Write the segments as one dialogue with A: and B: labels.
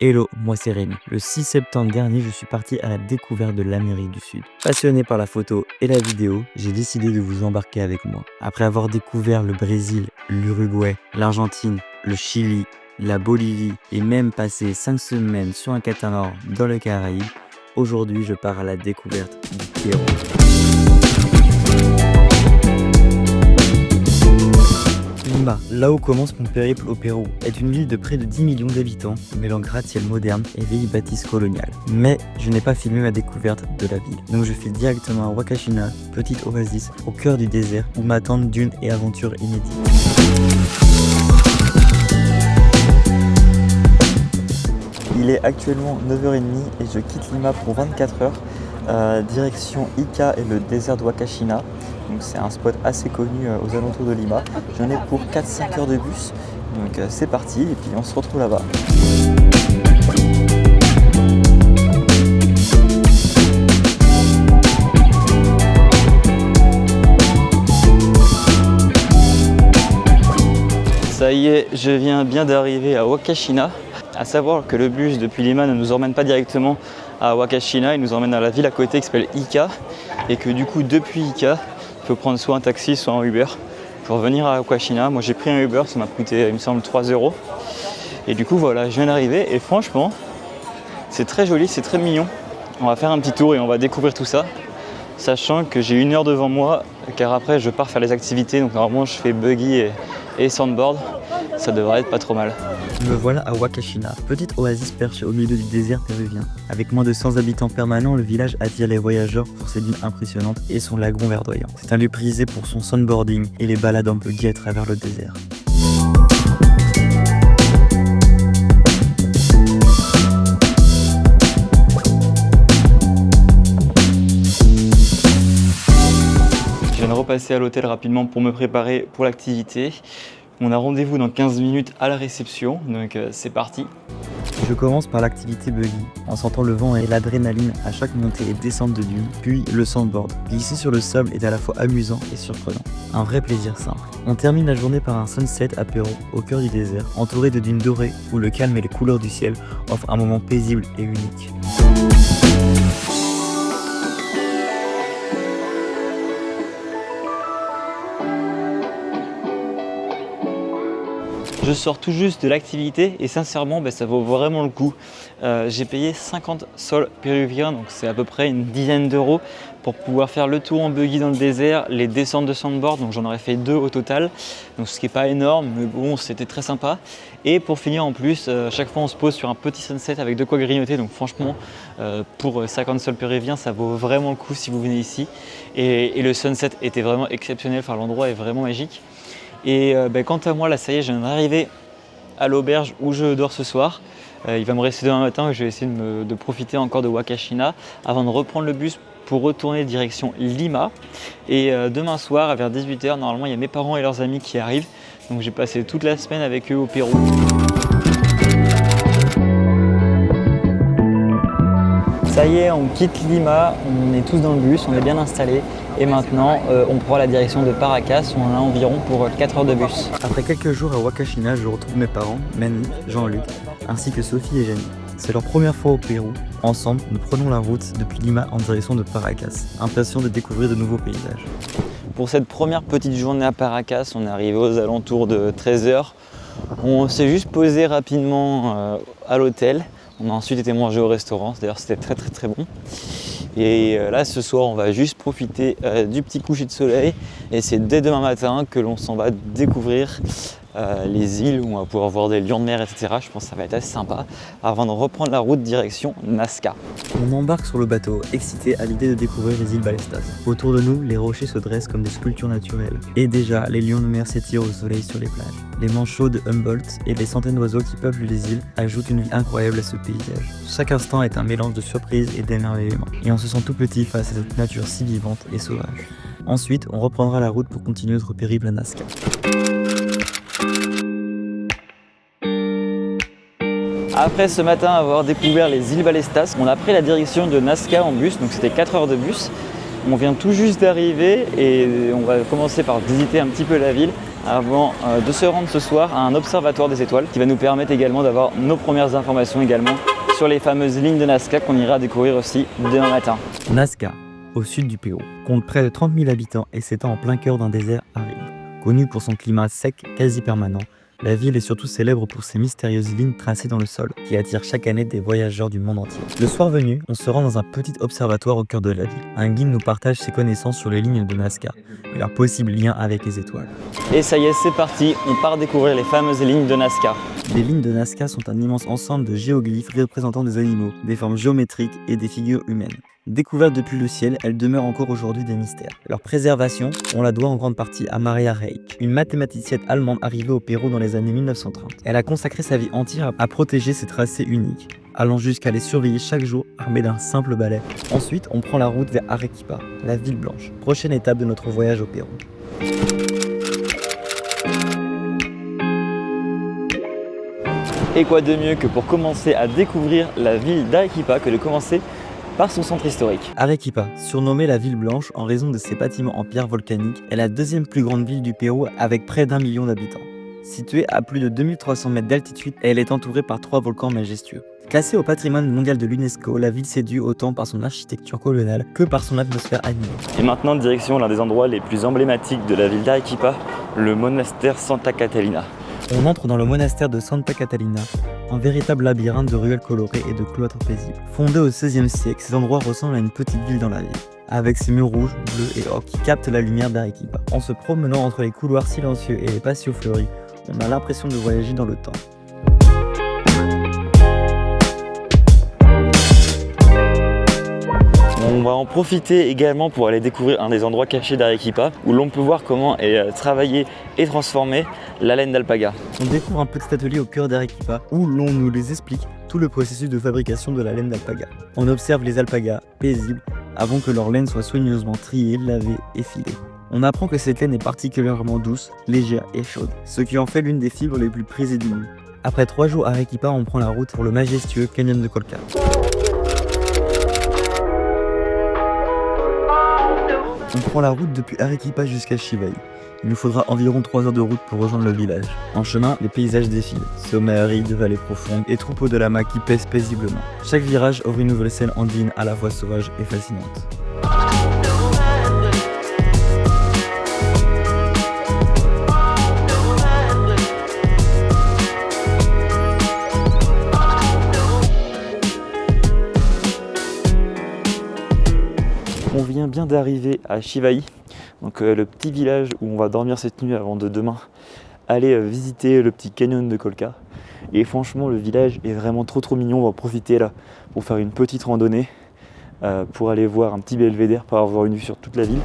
A: Hello, moi c'est Rémi. Le 6 septembre dernier, je suis parti à la découverte de l'Amérique du Sud. Passionné par la photo et la vidéo, j'ai décidé de vous embarquer avec moi. Après avoir découvert le Brésil, l'Uruguay, l'Argentine, le Chili, la Bolivie et même passé 5 semaines sur un catamaran dans le Caraïbe, aujourd'hui je pars à la découverte du Pérou. Lima, là où commence mon périple au Pérou, est une ville de près de 10 millions d'habitants, mêlant gratte-ciel moderne et vieilles bâtisses coloniales. Mais je n'ai pas filmé ma découverte de la ville, donc je file directement à Huacachina, petite oasis au cœur du désert où m'attendent dunes et aventures inédites. Il est actuellement 9h30 et je quitte Lima pour 24 heures, direction Ica et le désert de Huacachina. Donc c'est un spot assez connu aux alentours de Lima. J'en ai pour 4-5 heures de bus. Donc c'est parti et puis on se retrouve là-bas. Ça y est, je viens bien d'arriver à Huacachina. À savoir que le bus depuis Lima ne nous emmène pas directement à Huacachina, il nous emmène à la ville à côté qui s'appelle Ica. Et que du coup depuis Ica, il faut prendre soit un taxi, soit un Uber pour venir à Huacachina. Moi j'ai pris un Uber, ça m'a coûté il me semble 3 €. Et du coup voilà, je viens d'arriver et franchement c'est très joli, c'est très mignon. On va faire un petit tour et on va découvrir tout ça. Sachant que j'ai 1 heure devant moi car après je pars faire les activités. Donc normalement je fais buggy et sandboard. Ça devrait être pas trop mal. Me voilà à Huacachina, petite oasis perchée au milieu du désert péruvien. Avec moins de 100 habitants permanents, le village attire les voyageurs pour ses dunes impressionnantes et son lagon verdoyant. C'est un lieu prisé pour son sandboarding et les balades en buggy à travers le désert. Je viens de repasser à l'hôtel rapidement pour me préparer pour l'activité. On a rendez-vous dans 15 minutes à la réception, donc c'est parti. Je commence par l'activité buggy, en sentant le vent et l'adrénaline à chaque montée et descente de dune, puis le sandboard. Glisser sur le sable est à la fois amusant et surprenant. Un vrai plaisir simple. On termine la journée par un sunset apéro au cœur du désert, entouré de dunes dorées où le calme et les couleurs du ciel offrent un moment paisible et unique. Je sors tout juste de l'activité et sincèrement ça vaut vraiment le coup. J'ai payé 50 sols péruviens, donc c'est à peu près une dizaine d'euros pour pouvoir faire le tour en buggy dans le désert, les descentes de sandboard, donc j'en aurais fait 2 au total, donc ce qui n'est pas énorme mais bon c'était très sympa. Et pour finir en plus, chaque fois on se pose sur un petit sunset avec de quoi grignoter, donc franchement pour 50 sols péruviens ça vaut vraiment le coup si vous venez ici. Et le sunset était vraiment exceptionnel, enfin l'endroit est vraiment magique. Et quant à moi, là ça y est, je viens d'arriver à l'auberge où je dors ce soir. Il va me rester demain matin, je vais essayer de profiter encore de Huacachina avant de reprendre le bus pour retourner direction Lima. Et demain soir, vers 18 h, normalement, il y a mes parents et leurs amis qui arrivent. Donc j'ai passé toute la semaine avec eux au Pérou. Ça y est, on quitte Lima, on est tous dans le bus, on est bien installés. Et maintenant, on prend la direction de Paracas, on en a environ pour 4 heures de bus. Après quelques jours à Huacachina, je retrouve mes parents, Manny, Jean-Luc, ainsi que Sophie et Jenny. C'est leur première fois au Pérou. Ensemble, nous prenons la route depuis Lima en direction de Paracas, impatients de découvrir de nouveaux paysages. Pour cette première petite journée à Paracas, on est arrivé aux alentours de 13 h. On s'est juste posé rapidement à l'hôtel. On a ensuite été manger au restaurant, d'ailleurs c'était très bon. Et là ce soir on va juste profiter du petit coucher de soleil et c'est dès demain matin que l'on s'en va découvrir les îles où on va pouvoir voir des lions de mer, etc. Je pense que ça va être assez sympa avant de reprendre la route direction Nazca. On embarque sur le bateau, excité à l'idée de découvrir les îles Ballestas. Autour de nous, les rochers se dressent comme des sculptures naturelles. Et déjà, les lions de mer s'étirent au soleil sur les plages. Les manchots de Humboldt et les centaines d'oiseaux qui peuplent les îles ajoutent une vie incroyable à ce paysage. Chaque instant est un mélange de surprise et d'émerveillement. Et on se sent tout petit face à cette nature si vivante et sauvage. Ensuite, on reprendra la route pour continuer notre périple à Nazca. Après ce matin avoir découvert les îles Ballestas, on a pris la direction de Nazca en bus, donc c'était 4 heures de bus. On vient tout juste d'arriver et on va commencer par visiter un petit peu la ville avant de se rendre ce soir à un observatoire des étoiles qui va nous permettre également d'avoir nos premières informations également sur les fameuses lignes de Nazca qu'on ira découvrir aussi demain matin.
B: Nazca, au sud du Pérou, compte près de 30 000 habitants et s'étend en plein cœur d'un désert aride. Connue pour son climat sec quasi permanent, la ville est surtout célèbre pour ses mystérieuses lignes tracées dans le sol qui attirent chaque année des voyageurs du monde entier. Le soir venu, on se rend dans un petit observatoire au cœur de la ville. Un guide nous partage ses connaissances sur les lignes de Nazca et leurs possibles liens avec les étoiles.
A: Et ça y est, c'est parti, on part découvrir les fameuses lignes de Nazca.
B: Les lignes de Nazca sont un immense ensemble de géoglyphes représentant des animaux, des formes géométriques et des figures humaines. Découvertes depuis le ciel, elles demeurent encore aujourd'hui des mystères. Leur préservation, on la doit en grande partie à Maria Rijk, une mathématicienne allemande arrivée au Pérou dans les années 1930. Elle a consacré sa vie entière à protéger ces tracés uniques, allant jusqu'à les surveiller chaque jour armée d'un simple balai. Ensuite, on prend la route vers Arequipa, la ville blanche, prochaine étape de notre voyage au Pérou.
A: Et quoi de mieux que pour commencer à découvrir la ville d'Arequipa que de commencer par son centre historique.
B: Arequipa, surnommée la ville blanche en raison de ses bâtiments en pierre volcanique, est la deuxième plus grande ville du Pérou avec près d'1 million d'habitants. Située à plus de 2300 mètres d'altitude, elle est entourée par 3 volcans majestueux. Classée au patrimoine mondial de l'UNESCO, la ville séduit autant par son architecture coloniale que par son atmosphère animée.
A: Et maintenant, direction l'un des endroits les plus emblématiques de la ville d'Arequipa, le monastère Santa Catalina.
B: On entre dans le monastère de Santa Catalina, un véritable labyrinthe de ruelles colorées et de cloîtres paisibles. Fondé au XVIe siècle, cet endroit ressemble à une petite ville dans la ville, avec ses murs rouges, bleus et or qui captent la lumière d'Arequipa. En se promenant entre les couloirs silencieux et les patios fleuris, on a l'impression de voyager dans le temps.
A: On va en profiter également pour aller découvrir un des endroits cachés d'Arequipa où l'on peut voir comment est travaillée et transformée la laine d'alpaga.
B: On découvre un petit atelier au cœur d'Arequipa où l'on nous les explique tout le processus de fabrication de la laine d'alpaga. On observe les alpagas paisibles avant que leur laine soit soigneusement triée, lavée et filée. On apprend que cette laine est particulièrement douce, légère et chaude, ce qui en fait l'une des fibres les plus prisées du monde. Après 3 jours à Arequipa, on prend la route pour le majestueux canyon de Colca. On prend la route depuis Arequipa jusqu'à Chivay. Il nous faudra environ 3 heures de route pour rejoindre le village. En chemin, les paysages défilent. Sommets arides, vallées profondes et troupeaux de lamas qui pèsent paisiblement. Chaque virage offre une nouvelle scène andine à la fois sauvage et fascinante.
A: On vient bien d'arriver à Chivay, donc le petit village où on va dormir cette nuit avant de demain aller visiter le petit canyon de Colca. Et franchement, le village est vraiment trop mignon. On va en profiter là pour faire une petite randonnée, pour aller voir un petit belvédère, pour avoir une vue sur toute la ville.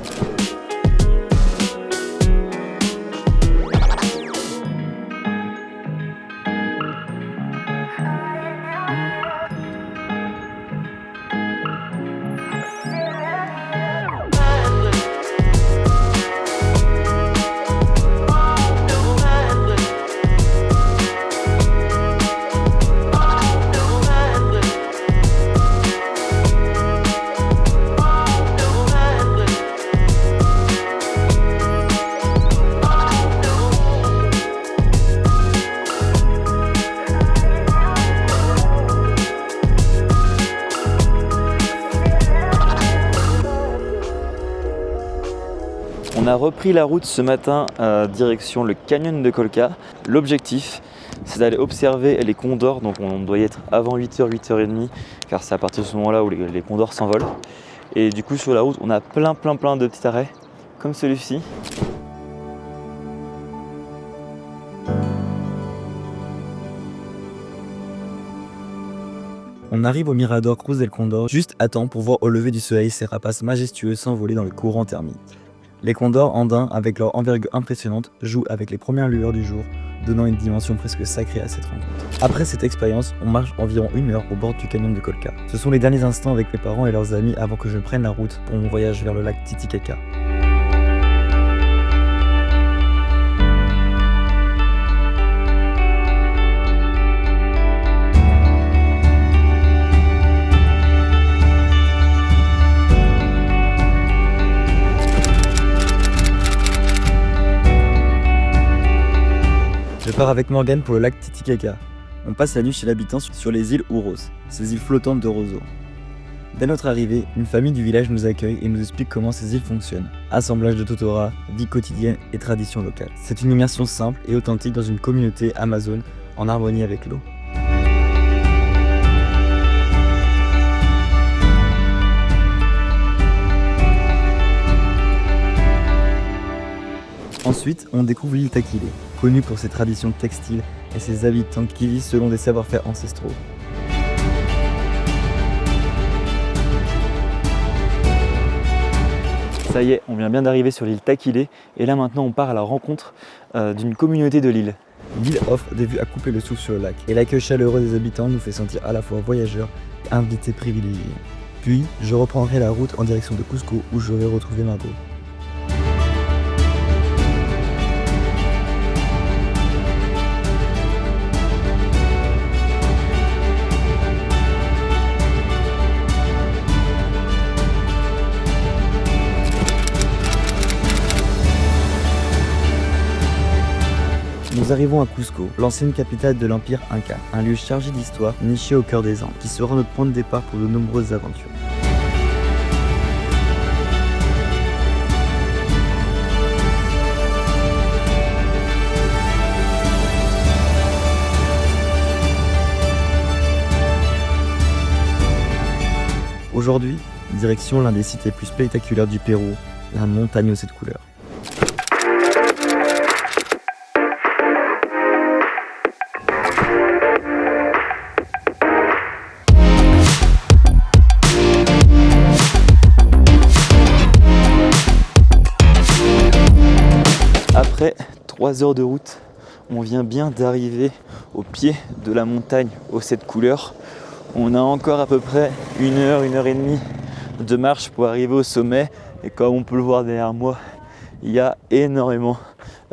A: On a repris la route ce matin direction le canyon de Colca. L'objectif, c'est d'aller observer les condors. Donc on doit y être avant 8h, 8h30, car c'est à partir de ce moment-là où les condors s'envolent. Et du coup, sur la route, on a plein de petits arrêts, comme celui-ci.
B: On arrive au Mirador Cruz del Condor juste à temps pour voir au lever du soleil ces rapaces majestueux s'envoler dans le courant thermique. Les condors andins, avec leur envergure impressionnante, jouent avec les premières lueurs du jour, donnant une dimension presque sacrée à cette rencontre. Après cette expérience, on marche environ 1 heure au bord du canyon de Colca. Ce sont les derniers instants avec mes parents et leurs amis avant que je prenne la route pour mon voyage vers le lac Titicaca. pars avec Morgane pour le lac Titicaca. On passe la nuit chez l'habitant sur les îles Ouros, ces îles flottantes de roseaux. Dès notre arrivée, une famille du village nous accueille et nous explique comment ces îles fonctionnent. Assemblage de totora, vie quotidienne et traditions locales. C'est une immersion simple et authentique dans une communauté amazone en harmonie avec l'eau. Ensuite, on découvre l'île Takile, connue pour ses traditions textiles et ses habitants qui vivent selon des savoir-faire ancestraux.
A: Ça y est, on vient bien d'arriver sur l'île Takile et là maintenant on part à la rencontre d'une communauté de l'île.
B: L'île offre des vues à couper le souffle sur le lac et l'accueil chaleureux des habitants nous fait sentir à la fois voyageurs et invités privilégiés. Puis, je reprendrai la route en direction de Cusco où je vais retrouver Margot. Nous arrivons à Cusco, l'ancienne capitale de l'Empire Inca, un lieu chargé d'histoire, niché au cœur des Andes, qui sera notre point de départ pour de nombreuses aventures. Aujourd'hui, direction l'un des sites les plus spectaculaires du Pérou, la montagne aux 7 couleurs.
A: Après 3 heures de route, on vient bien d'arriver au pied de la montagne aux 7 couleurs. On a encore à peu près 1 heure, 1 heure et demie de marche pour arriver au sommet. Et comme on peut le voir derrière moi, il y a énormément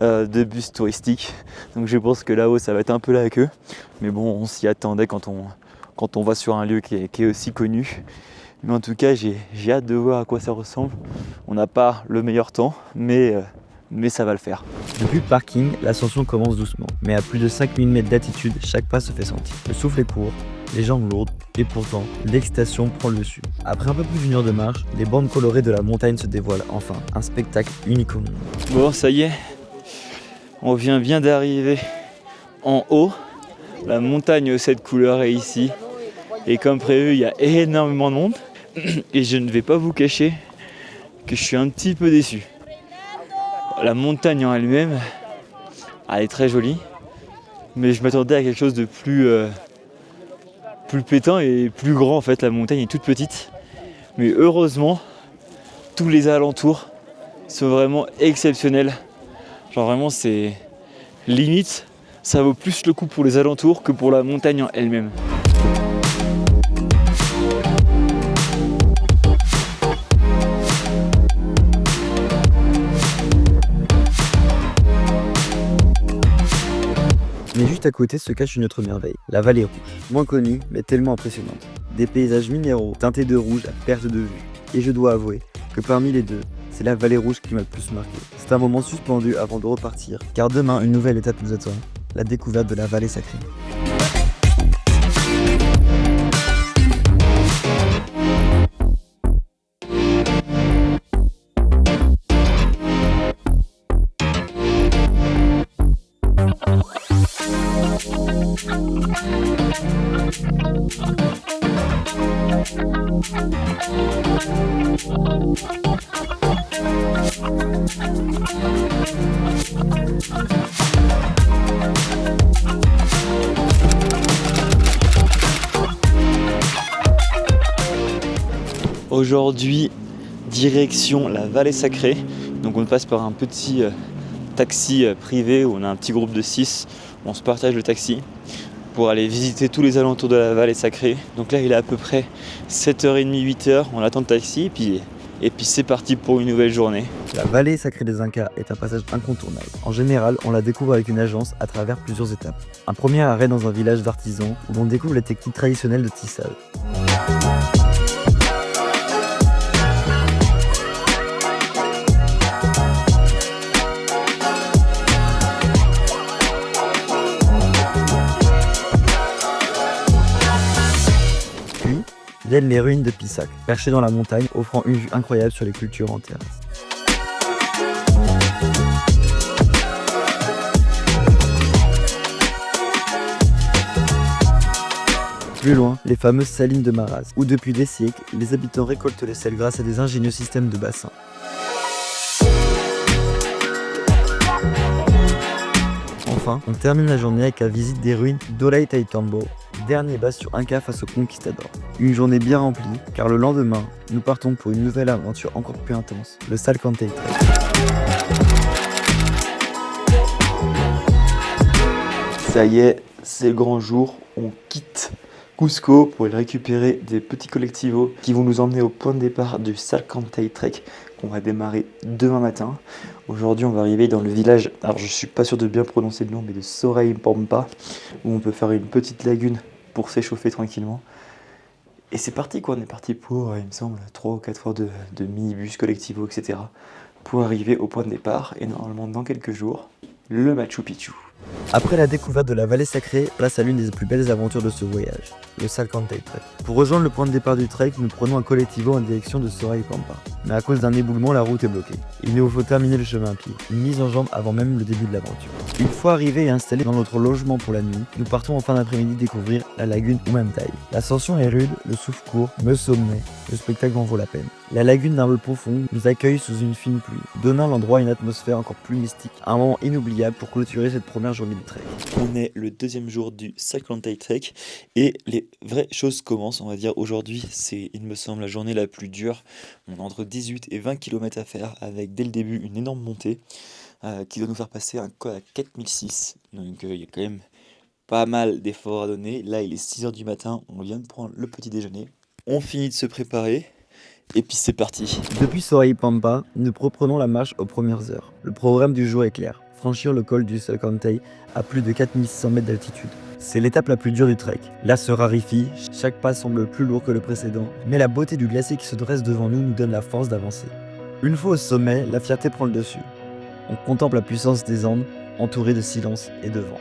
A: de bus touristiques. Donc je pense que là-haut, ça va être un peu la queue. Mais bon, on s'y attendait quand on va sur un lieu qui est aussi connu. Mais en tout cas, j'ai hâte de voir à quoi ça ressemble. On n'a pas le meilleur temps, mais ça va le faire.
B: Depuis le parking, l'ascension commence doucement, mais à plus de 5000 mètres d'altitude, chaque pas se fait sentir. Le souffle est court, les jambes lourdes, et pourtant, l'excitation prend le dessus. Après un peu plus d'1 heure de marche, les bandes colorées de la montagne se dévoilent enfin, un spectacle unique au monde.
A: Bon, ça y est, on vient bien d'arriver en haut. La montagne aux 7 couleurs est ici. Et comme prévu, il y a énormément de monde. Et je ne vais pas vous cacher que je suis un petit peu déçu. La montagne en elle-même, elle est très jolie, mais je m'attendais à quelque chose de plus pétant et plus grand en fait. La montagne est toute petite, mais heureusement, tous les alentours sont vraiment exceptionnels. Genre vraiment, c'est limite, ça vaut plus le coup pour les alentours que pour la montagne en elle-même.
B: Mais juste à côté se cache une autre merveille, la vallée rouge. Moins connue, mais tellement impressionnante. Des paysages minéraux teintés de rouge à perte de vue. Et je dois avouer que parmi les deux, c'est la vallée rouge qui m'a le plus marqué. C'est un moment suspendu avant de repartir, car demain une nouvelle étape nous attend, la découverte de la vallée sacrée.
A: Aujourd'hui, direction la vallée sacrée. Donc on passe par un petit taxi privé où on a un petit groupe de 6. On se partage le taxi pour aller visiter tous les alentours de la vallée sacrée. Donc là il est à peu près 7h30, 8h. On attend le taxi et puis c'est parti pour une nouvelle journée.
B: La vallée sacrée des Incas est un passage incontournable. En général, on la découvre avec une agence à travers plusieurs étapes. Un premier arrêt dans un village d'artisans où l'on découvre les techniques traditionnelles de tissage. Puis viennent les ruines de Pisac, perchées dans la montagne, offrant une vue incroyable sur les cultures en terrasse. Plus loin, les fameuses salines de Maraz, où depuis des siècles, les habitants récoltent les sels grâce à des ingénieux systèmes de bassins. Enfin, on termine la journée avec la visite des ruines d'Ollantaytambo, dernier bastion inca face aux conquistadors. Une journée bien remplie, car le lendemain, nous partons pour une nouvelle aventure encore plus intense, le Salkantay Trek.
C: Ça y est, c'est le grand jour, on quitte Cusco pour aller récupérer des petits collectivos qui vont nous emmener au point de départ du Salkantay Trek qu'on va démarrer demain matin. Aujourd'hui, on va arriver dans le village, alors je suis pas sûr de bien prononcer le nom, mais de Soraypampa, où on peut faire une petite lagune pour s'échauffer tranquillement. Et c'est parti quoi, on est parti pour, il me semble, 3 ou 4 heures de minibus, collectivos, etc. pour arriver au point de départ, et normalement dans quelques jours, le Machu Picchu.
B: Après la découverte de la vallée sacrée, place à l'une des plus belles aventures de ce voyage, le Salkantay Trek. Pour rejoindre le point de départ du trek, nous prenons un collectivo en direction de Soraypampa. Mais à cause d'un éboulement, la route est bloquée. Il nous faut terminer le chemin à pied, une mise en jambe avant même le début de l'aventure. Une fois arrivés et installés dans notre logement pour la nuit, nous partons en fin d'après-midi découvrir la lagune Umantay. L'ascension est rude, le souffle court, me sommet, le spectacle en vaut la peine. La lagune d'un bleu profond nous accueille sous une fine pluie, donnant à l'endroit une atmosphère encore plus mystique. Un moment inoubliable pour clôturer cette première journée de trek.
C: On est le deuxième jour du Salkantay Trek et les vraies choses commencent, on va dire. Aujourd'hui, c'est, il me semble, la journée la plus dure. On a entre 18 et 20 km à faire avec dès le début une énorme montée qui doit nous faire passer un col à 4006. Donc il y a quand même pas mal d'efforts à donner. Là, il est 6h du matin, on vient de prendre le petit déjeuner. On finit de se préparer. Et puis c'est parti.
B: Depuis Soraypampa, nous reprenons la marche aux premières heures. Le programme du jour est clair. Franchir le col du Salkantay à plus de 4600 mètres d'altitude. C'est l'étape la plus dure du trek. Là se raréfie, chaque pas semble plus lourd que le précédent, mais la beauté du glacier qui se dresse devant nous nous donne la force d'avancer. Une fois au sommet, la fierté prend le dessus. On contemple la puissance des Andes, entourée de silence et de vent.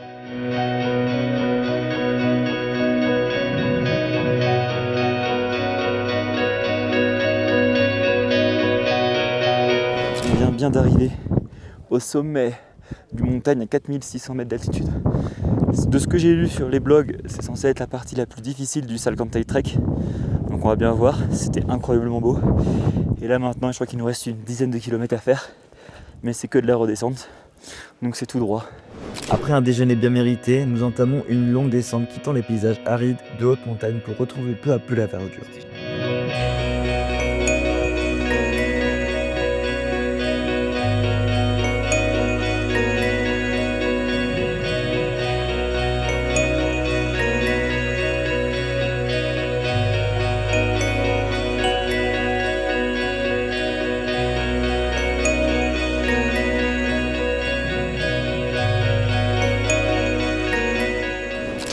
C: On vient bien d'arriver au sommet du montagne à 4600 mètres d'altitude. De ce que j'ai lu sur les blogs, c'est censé être la partie la plus difficile du Salkantay Trek. Donc on va bien voir, c'était incroyablement beau. Et là maintenant, je crois qu'il nous reste une dizaine de kilomètres à faire. Mais c'est que de la redescente, donc c'est tout droit.
B: Après un déjeuner bien mérité, nous entamons une longue descente quittant les paysages arides de haute montagne pour retrouver peu à peu la verdure.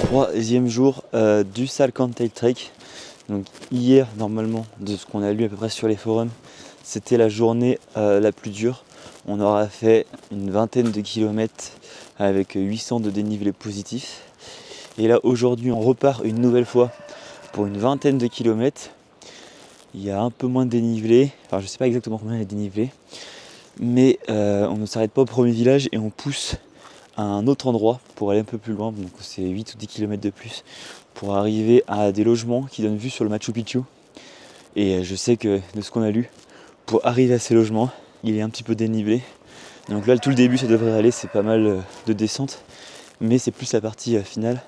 C: Troisième jour du Salkantay Trek. Donc hier, normalement, de ce qu'on a lu à peu près sur les forums, c'était la journée la plus dure. On aura fait une vingtaine de kilomètres avec 800 de dénivelé positif. Et là aujourd'hui, on repart une nouvelle fois pour une vingtaine de kilomètres. Il y a un peu moins de dénivelé. Enfin, je sais pas exactement combien il y a de dénivelé, mais on ne s'arrête pas au premier village et on pousse à un autre endroit pour aller un peu plus loin, donc c'est 8 ou 10 km de plus, pour arriver à des logements qui donnent vue sur le Machu Picchu. Et je sais que de ce qu'on a lu, pour arriver à ces logements, il est un petit peu dénivelé. Donc là, tout le début, ça devrait aller, c'est pas mal de descente, mais c'est plus la partie finale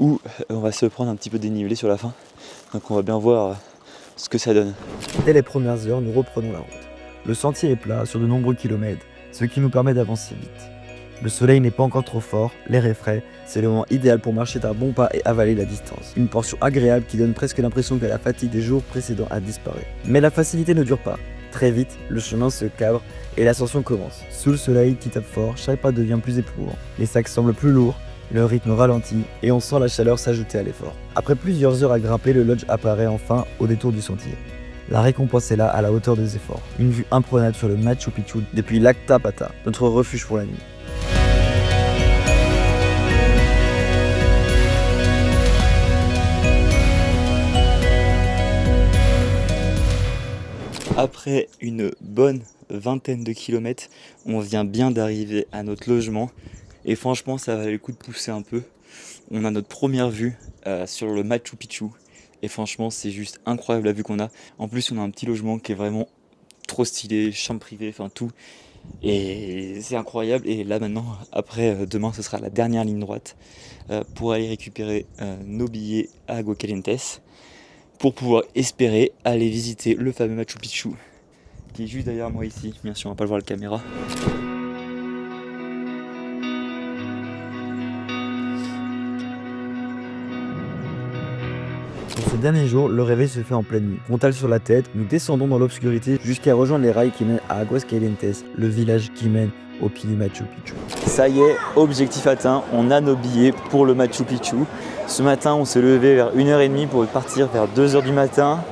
C: où on va se prendre un petit peu dénivelé sur la fin. Donc on va bien voir ce que ça donne.
B: Dès les premières heures, nous reprenons la route. Le sentier est plat sur de nombreux kilomètres, ce qui nous permet d'avancer vite. Le soleil n'est pas encore trop fort, l'air est frais, c'est le moment idéal pour marcher d'un bon pas et avaler la distance. Une portion agréable qui donne presque l'impression que la fatigue des jours précédents a disparu. Mais la facilité ne dure pas. Très vite, le chemin se cabre et l'ascension commence. Sous le soleil qui tape fort, chaque pas devient plus éprouvant. Les sacs semblent plus lourds, le rythme ralentit et on sent la chaleur s'ajouter à l'effort. Après plusieurs heures à grimper, le lodge apparaît enfin au détour du sentier. La récompense est là à la hauteur des efforts. Une vue imprenable sur le Machu Picchu depuis Lac Tapata, notre refuge pour la nuit.
C: Après une bonne vingtaine de kilomètres, on vient bien d'arriver à notre logement et franchement ça valait le coup de pousser un peu. On a notre première vue sur le Machu Picchu et franchement c'est juste incroyable la vue qu'on a. En plus on a un petit logement qui est vraiment trop stylé, chambre privée, enfin tout. Et c'est incroyable. Et là maintenant, après demain ce sera la dernière ligne droite pour aller récupérer nos billets à Aguascalientes pour pouvoir espérer aller visiter le fameux Machu Picchu qui est juste derrière moi ici. Bien sûr on va pas le voir la caméra.
B: Pour ce dernier jour, le réveil se fait en pleine nuit. Frontal sur la tête, nous descendons dans l'obscurité jusqu'à rejoindre les rails qui mènent à Aguascalientes, le village qui mène au pied du Machu Picchu.
C: Ça y est, objectif atteint, on a nos billets pour le Machu Picchu. Ce matin on s'est levé vers 1h30 pour partir vers 2h du matin.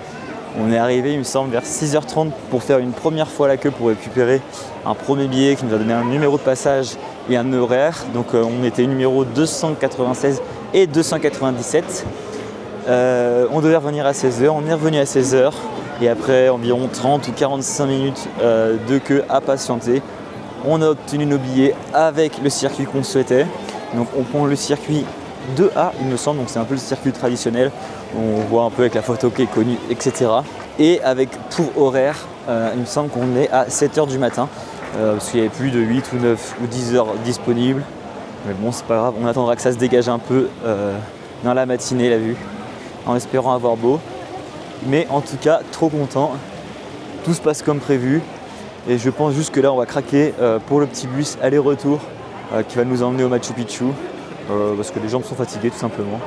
C: On est arrivé il me semble vers 6h30 pour faire une première fois la queue pour récupérer un premier billet qui nous a donné un numéro de passage et un horaire. Donc on était numéro 296 et 297. On devait revenir à 16h, on est revenu à 16h et après environ 30 ou 45 minutes de queue à patienter, on a obtenu nos billets avec le circuit qu'on souhaitait. Donc on prend le circuit 2A il me semble, donc c'est un peu le circuit traditionnel, on voit un peu avec la photo qui est connue, etc. Et avec pour horaire, il me semble qu'on est à 7h du matin, parce qu'il n'y avait plus de 8 ou 9 ou 10 heures disponibles. Mais bon c'est pas grave, on attendra que ça se dégage un peu dans la matinée la vue, en espérant avoir beau. Mais en tout cas, trop content. Tout se passe comme prévu. Et je pense juste que là, on va craquer pour le petit bus aller-retour qui va nous emmener au Machu Picchu. Parce que les jambes sont fatiguées tout simplement.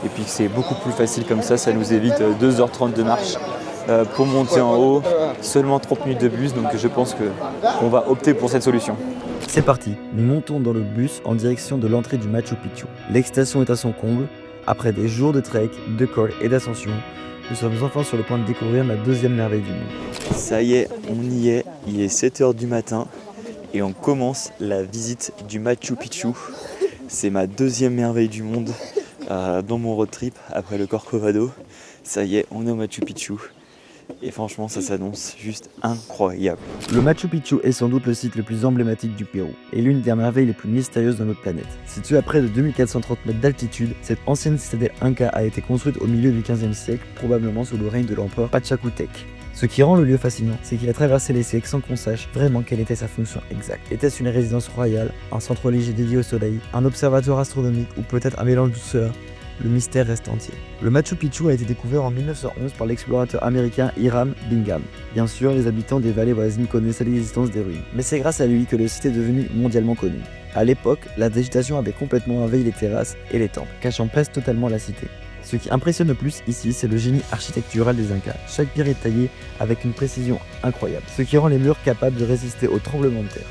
C: Et puis c'est beaucoup plus facile comme ça nous évite 2h30 de marche pour monter en haut. Seulement 30 minutes de bus, donc je pense qu'on va opter pour cette solution.
B: C'est parti, nous montons dans le bus en direction de l'entrée du Machu Picchu. L'excitation est à son comble. Après des jours de trek, de col et d'ascension, nous sommes enfin sur le point de découvrir la deuxième merveille du monde.
C: Ça y est, on y est, il est 7h du matin et on commence la visite du Machu Picchu. C'est ma deuxième merveille du monde dans mon road trip après le Corcovado. Ça y est, on est au Machu Picchu et franchement ça s'annonce juste incroyable.
B: Le Machu Picchu est sans doute le site le plus emblématique du Pérou et l'une des merveilles les plus mystérieuses de notre planète. Située à près de 2430 mètres d'altitude, cette ancienne citadelle Inca a été construite au milieu du XVe siècle, probablement sous le règne de l'empereur Pachacutec. Ce qui rend le lieu fascinant, c'est qu'il a traversé les siècles sans qu'on sache vraiment quelle était sa fonction exacte. Était-ce une résidence royale, un centre religieux dédié au soleil, un observatoire astronomique ou peut-être un mélange de douceur? Le mystère reste entier. Le Machu Picchu a été découvert en 1911 par l'explorateur américain Hiram Bingham. Bien sûr, les habitants des vallées voisines connaissaient l'existence des ruines, mais c'est grâce à lui que le site est devenu mondialement connu. À l'époque, la végétation avait complètement envahi les terrasses et les temples, cachant presque totalement la cité. Ce qui impressionne le plus ici, c'est le génie architectural des Incas. Chaque pierre est taillée avec une précision incroyable, ce qui rend les murs capables de résister aux tremblements de terre.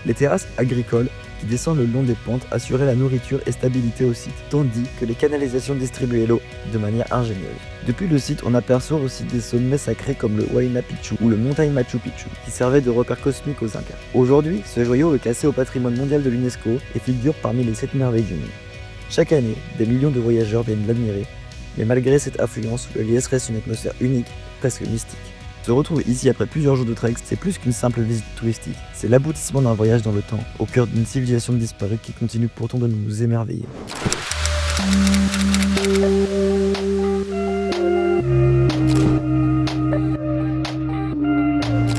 B: Les terrasses agricoles qui descendent le long des pentes assuraient la nourriture et stabilité au site, tandis que les canalisations distribuaient l'eau de manière ingénieuse. Depuis le site, on aperçoit aussi des sommets sacrés comme le Huayna Picchu ou le montagne Machu Picchu, qui servaient de repère cosmique aux Incas. Aujourd'hui, ce joyau est classé au patrimoine mondial de l'UNESCO et figure parmi les 7 merveilles du monde. Chaque année, des millions de voyageurs viennent l'admirer, mais malgré cette affluence, le lieu reste une atmosphère unique, presque mystique. Se retrouver ici après plusieurs jours de trek, c'est plus qu'une simple visite touristique. C'est l'aboutissement d'un voyage dans le temps, au cœur d'une civilisation disparue qui continue pourtant de nous émerveiller.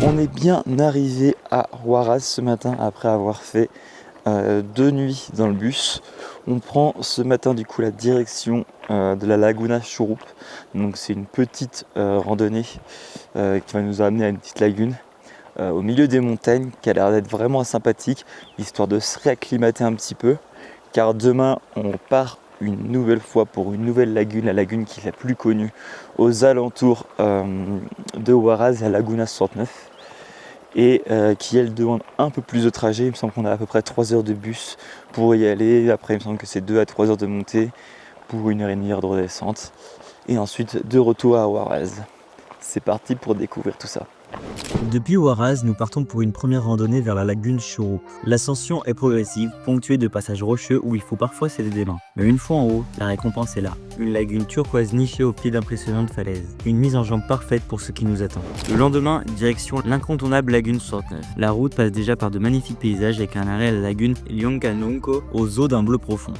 C: On est bien arrivé à Huaraz ce matin après avoir fait 2 nuits dans le bus. On prend ce matin du coup la direction de la Laguna Churup. Donc c'est une petite randonnée qui va nous amener à une petite lagune au milieu des montagnes qui a l'air d'être vraiment sympathique, histoire de se réacclimater un petit peu. Car demain on part une nouvelle fois pour une nouvelle lagune, la lagune qui est la plus connue aux alentours de Huaraz, la Laguna 69. Et qui elle demande un peu plus de trajet. Il me semble qu'on a à peu près 3 heures de bus pour y aller. Après il me semble que c'est 2 à 3 heures de montée pour 1h30 de redescente. Et ensuite de retour à Huaraz. C'est parti pour découvrir tout ça.
B: Depuis Huaraz, nous partons pour une première randonnée vers la lagune Churup. L'ascension est progressive, ponctuée de passages rocheux où il faut parfois s'aider des mains. Mais une fois en haut, la récompense est là. Une lagune turquoise nichée au pied d'impressionnantes falaises. Une mise en jambe parfaite pour ce qui nous attend. Le lendemain, direction l'incontournable lagune 69. La route passe déjà par de magnifiques paysages avec un arrêt à la lagune Lionkanunko aux eaux d'un bleu profond.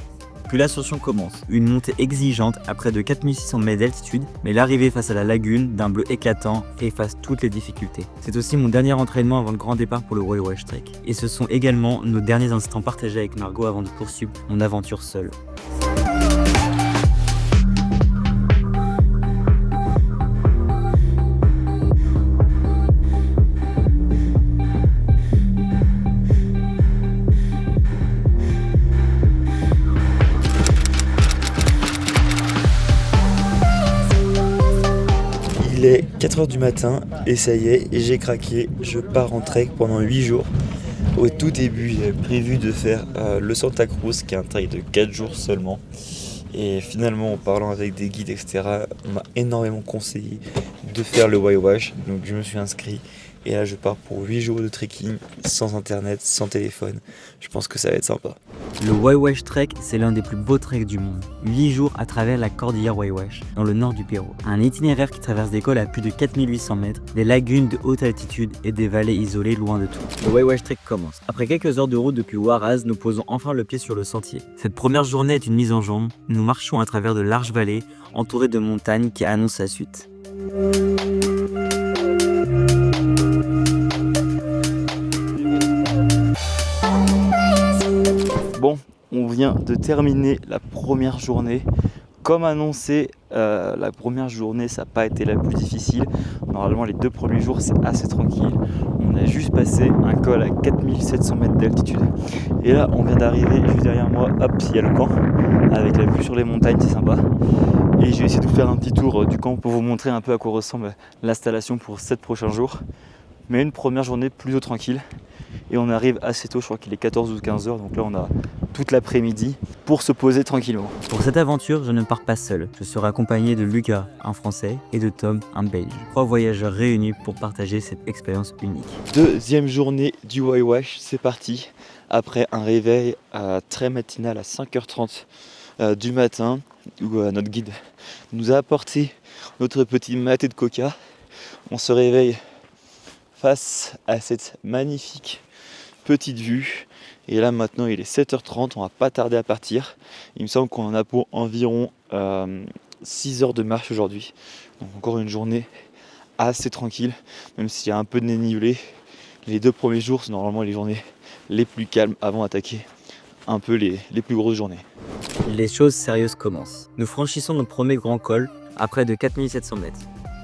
B: Puis l'ascension commence, une montée exigeante à près de 4600 mètres d'altitude, mais l'arrivée face à la lagune, d'un bleu éclatant, efface toutes les difficultés. C'est aussi mon dernier entraînement avant le grand départ pour le Waiwash Trek. Et ce sont également nos derniers instants partagés avec Margot avant de poursuivre mon aventure seule.
C: Il est 4h du matin et ça y est, j'ai craqué, je pars en trek pendant 8 jours. Au tout début, j'avais prévu de faire le Santa Cruz, qui est un trek de 4 jours seulement. Et finalement, en parlant avec des guides, etc., on m'a énormément conseillé de faire le Waiwash. Donc je me suis inscrit et là je pars pour 8 jours de trekking, sans internet, sans téléphone. Je pense que ça va être sympa.
B: Le Waiwash Trek, c'est l'un des plus beaux treks du monde. 8 jours à travers la cordillère Waiwash, dans le nord du Pérou. Un itinéraire qui traverse des cols à plus de 4800 mètres, des lagunes de haute altitude et des vallées isolées loin de tout. Le Waiwash Trek commence. Après quelques heures de route depuis Huaraz, nous posons enfin le pied sur le sentier. Cette première journée est une mise en jambe. Nous marchons à travers de larges vallées, entourées de montagnes qui annoncent la suite.
C: Bon, on vient de terminer la première journée. Comme annoncé, la première journée, ça n'a pas été la plus difficile. Normalement, les 2 premiers jours, c'est assez tranquille. On a juste passé un col à 4700 mètres d'altitude. Et là, on vient d'arriver juste derrière moi. Hop, il y a le camp, avec la vue sur les montagnes, c'est sympa. Et je vais essayer de vous faire un petit tour du camp pour vous montrer un peu à quoi ressemble l'installation pour 7 prochains jours. Mais une première journée plutôt tranquille. Et on arrive assez tôt, je crois qu'il est 14 ou 15 heures, donc là on a toute l'après-midi pour se poser tranquillement.
B: Pour cette aventure, je ne pars pas seul. Je serai accompagné de Lucas, un Français, et de Tom, un Belge. 3 voyageurs réunis pour partager cette expérience unique.
C: Deuxième journée du Waiwash, c'est parti. Après un réveil très matinal à 5h30 du matin, où notre guide nous a apporté notre petit maté de coca. On se réveille face à cette magnifique petite vue. Et là maintenant il est 7h30, on va pas tarder à partir. Il me semble qu'on en a pour environ 6 heures de marche aujourd'hui. Donc encore une journée assez tranquille, même s'il y a un peu de dénivelé. Les 2 premiers jours, c'est normalement les journées les plus calmes avant d'attaquer un peu les plus grosses journées.
B: Les choses sérieuses commencent. Nous franchissons notre premier grand col à près de 4700 mètres.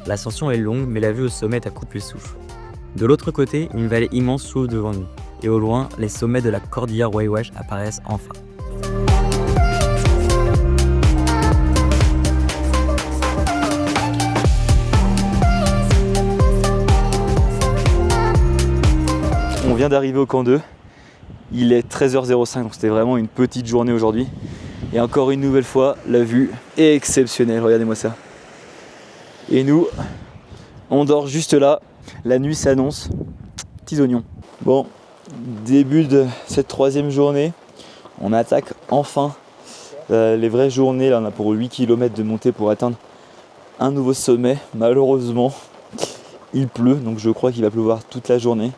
B: L'ascension est longue, mais la vue au sommet est à couper le souffle. De l'autre côté, une vallée immense s'ouvre devant nous. Et au loin, les sommets de la cordillère Waiwash apparaissent enfin.
C: On vient d'arriver au camp 2. Il est 13h05, donc c'était vraiment une petite journée aujourd'hui. Et encore une nouvelle fois, la vue est exceptionnelle, regardez-moi ça. Et nous, on dort juste là, la nuit s'annonce, petits oignons. Bon, début de cette 3e journée, on attaque enfin les vraies journées. Là on a pour 8 km de montée pour atteindre un nouveau sommet. Malheureusement, il pleut, donc je crois qu'il va pleuvoir toute la journée.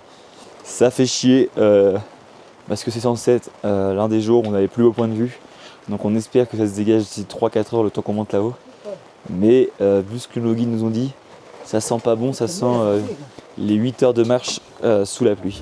C: Ça fait chier, parce que c'est censé être l'un des jours où on avait plus haut point de vue. Donc on espère que ça se dégage d'ici 3-4 heures le temps qu'on monte là-haut. Mais vu ce que nos guides nous ont dit, ça sent pas bon, ça sent les 8 heures de marche sous la pluie.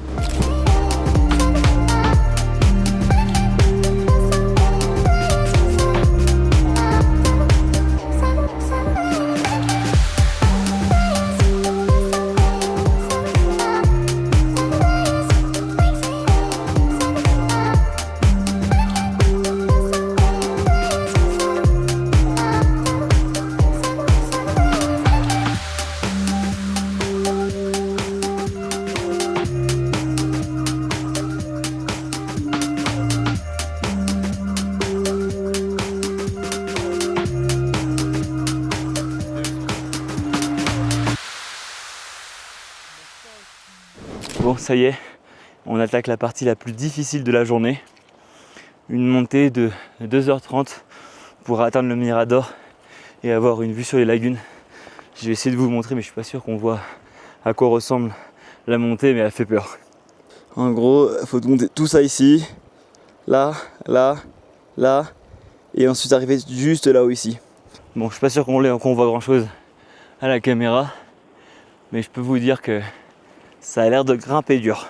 C: Bon, ça y est, on attaque la partie la plus difficile de la journée. Une montée de 2h30 pour atteindre le Mirador et avoir une vue sur les lagunes. Je vais essayer de vous montrer, mais je suis pas sûr qu'on voit à quoi ressemble la montée, mais elle fait peur. En gros, il faut monter tout ça ici, là, là, là, et ensuite arriver juste là-haut ici. Bon, je suis pas sûr qu'on voit grand chose à la caméra, mais je peux vous dire que ça a l'air de grimper dur.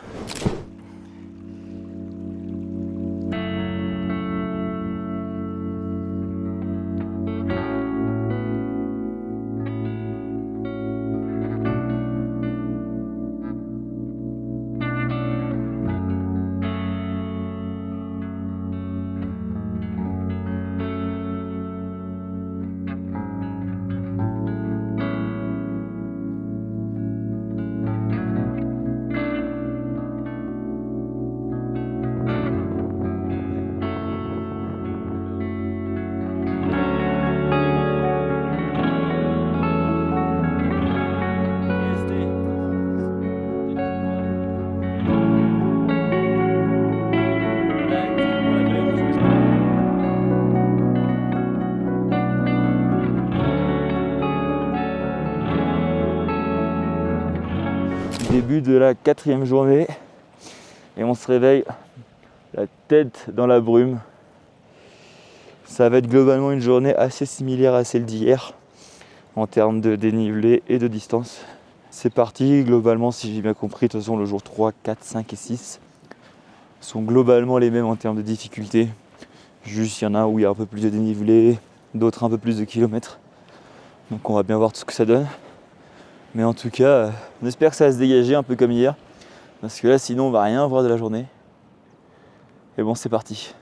C: Début de la 4e journée et on se réveille la tête dans la brume. Ça va être globalement une journée assez similaire à celle d'hier en termes de dénivelé et de distance. C'est parti, globalement, si j'ai bien compris, de toute façon le jour 3, 4, 5 et 6 sont globalement les mêmes en termes de difficulté. Juste il y en a un où il y a un peu plus de dénivelé, d'autres un peu plus de kilomètres. Donc on va bien voir tout ce que ça donne. Mais en tout cas, on espère que ça va se dégager un peu comme hier. Parce que là, sinon, on va rien voir de la journée. Et bon, c'est parti.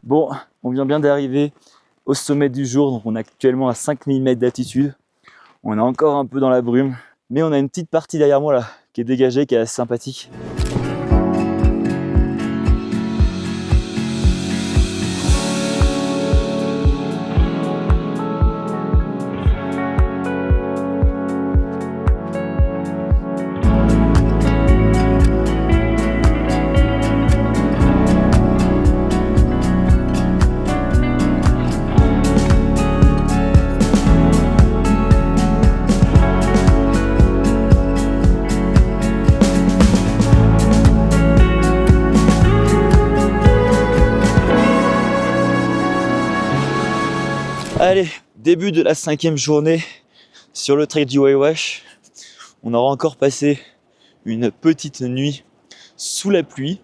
C: Bon, on vient bien d'arriver au sommet du jour, donc on est actuellement à 5000 mètres d'altitude. On est encore un peu dans la brume, mais on a une petite partie derrière moi là, qui est dégagée, qui est assez sympathique. Allez, début de la 5e journée sur le trek du Waiwash. On aura encore passé une petite nuit sous la pluie,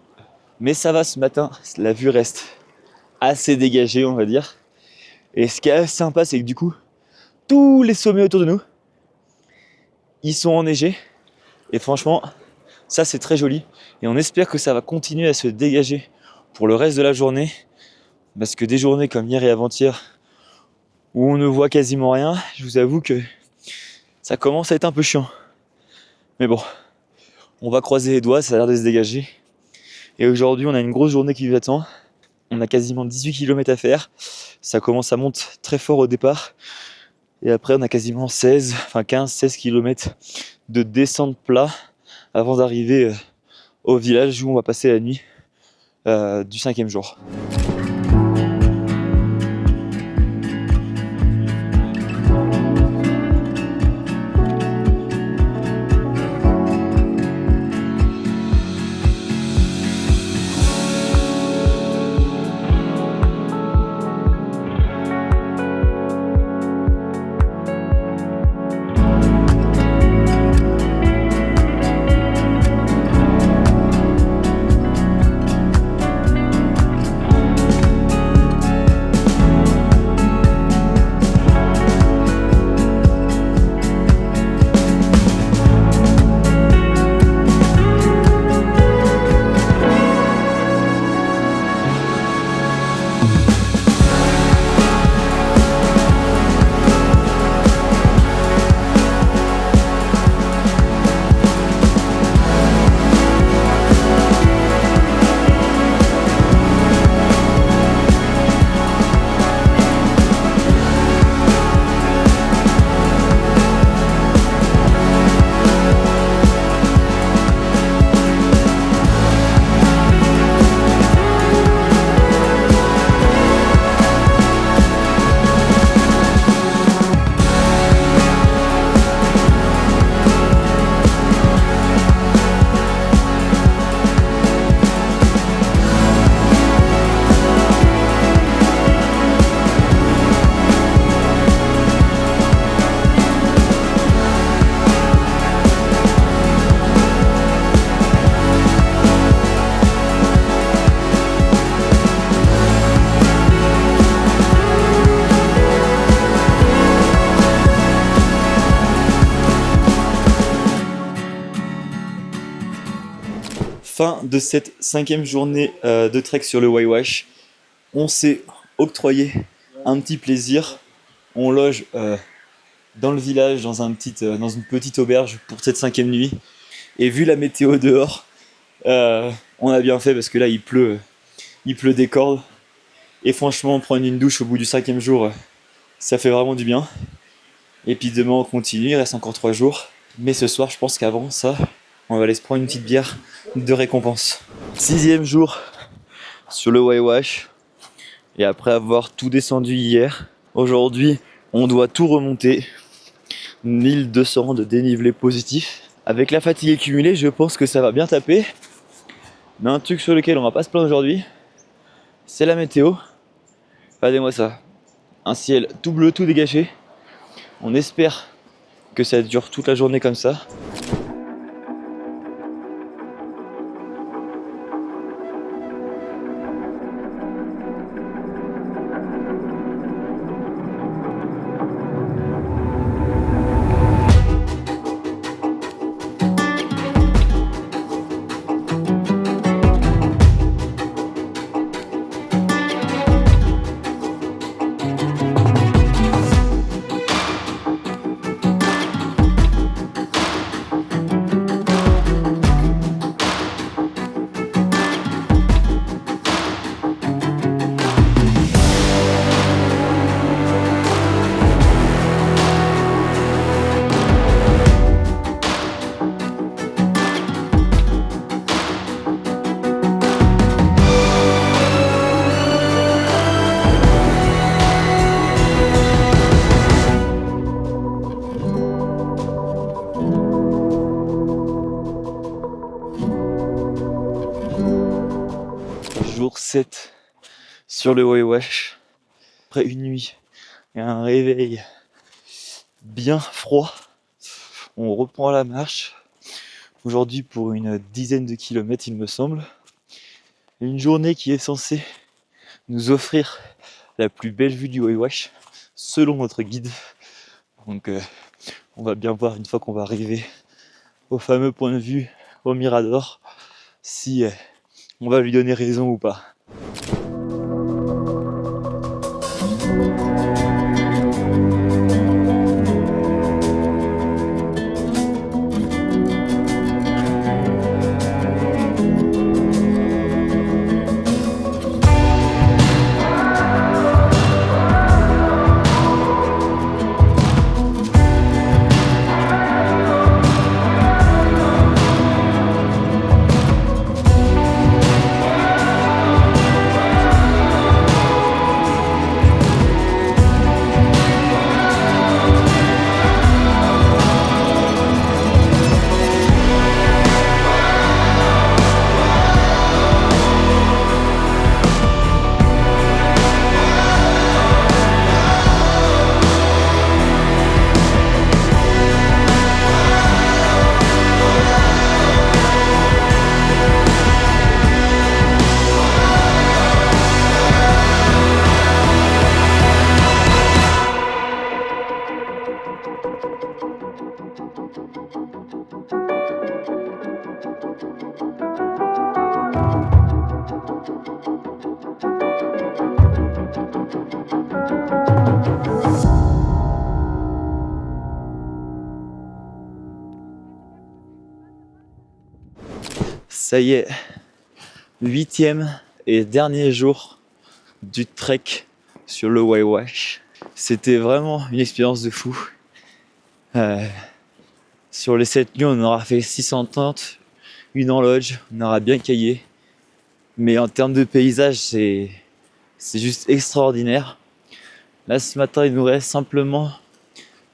C: mais ça va ce matin, la vue reste assez dégagée on va dire. Et ce qui est assez sympa, c'est que du coup, tous les sommets autour de nous, ils sont enneigés. Et franchement, ça c'est très joli. Et on espère que ça va continuer à se dégager pour le reste de la journée. Parce que des journées comme hier et avant-hier, où on ne voit quasiment rien, je vous avoue que ça commence à être un peu chiant. Mais bon, on va croiser les doigts, ça a l'air de se dégager. Et aujourd'hui, on a une grosse journée qui nous attend. On a quasiment 18 km à faire. Ça commence à monter très fort au départ. Et après, on a quasiment 15-16 km de descente plat avant d'arriver au village où on va passer la nuit du 5e jour. Fin de cette 5e journée de trek sur le Waiwash. On s'est octroyé un petit plaisir. On loge dans le village, dans une petite auberge pour cette 5e nuit. Et vu la météo dehors, on a bien fait parce que là il pleut des cordes. Et franchement, prendre une douche au bout du 5e jour, ça fait vraiment du bien. Et puis demain on continue, il reste encore 3 jours. Mais ce soir, je pense qu'avant ça, on va aller se prendre une petite bière de récompense. 6e jour sur le Waiwash. Et après avoir tout descendu hier, aujourd'hui, on doit tout remonter. 1200 de dénivelé positif. Avec la fatigue accumulée, je pense que ça va bien taper. Mais un truc sur lequel on va pas se plaindre aujourd'hui, c'est la météo. Regardez-moi ça. Un ciel tout bleu, tout dégagé. On espère que ça dure toute la journée comme ça. Jour 7 sur le Waiwash. Après une nuit et un réveil bien froid, on reprend la marche. Aujourd'hui pour une dizaine de kilomètres il me semble. Une journée qui est censée nous offrir la plus belle vue du Waiwash selon notre guide. Donc on va bien voir une fois qu'on va arriver au fameux point de vue au Mirador si on va lui donner raison ou pas. Ça y est, 8e et dernier jour du trek sur le Waiwash. C'était vraiment une expérience de fou. Sur les 7 nuits, on aura fait 630, une en lodge, on aura bien caillé. Mais en termes de paysage, c'est juste extraordinaire. Là, ce matin, il nous reste simplement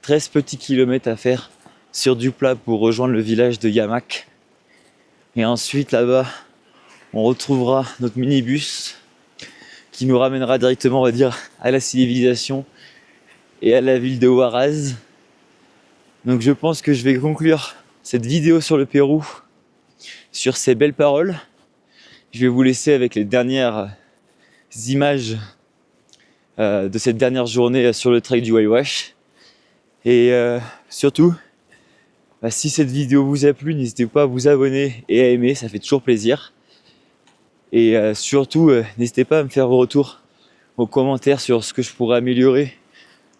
C: 13 petits kilomètres à faire sur du plat pour rejoindre le village de Yamak. Et ensuite, là-bas, on retrouvera notre minibus qui nous ramènera directement, on va dire, à la civilisation et à la ville de Huaraz. Donc je pense que je vais conclure cette vidéo sur le Pérou sur ces belles paroles. Je vais vous laisser avec les dernières images de cette dernière journée sur le trek du Waiwash. Et surtout, si cette vidéo vous a plu, n'hésitez pas à vous abonner et à aimer, ça fait toujours plaisir. Et surtout, n'hésitez pas à me faire vos retours aux commentaires sur ce que je pourrais améliorer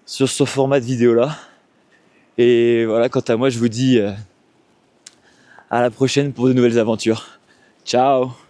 C: sur ce format de vidéo là. Et voilà, quant à moi, je vous dis à la prochaine pour de nouvelles aventures. Ciao!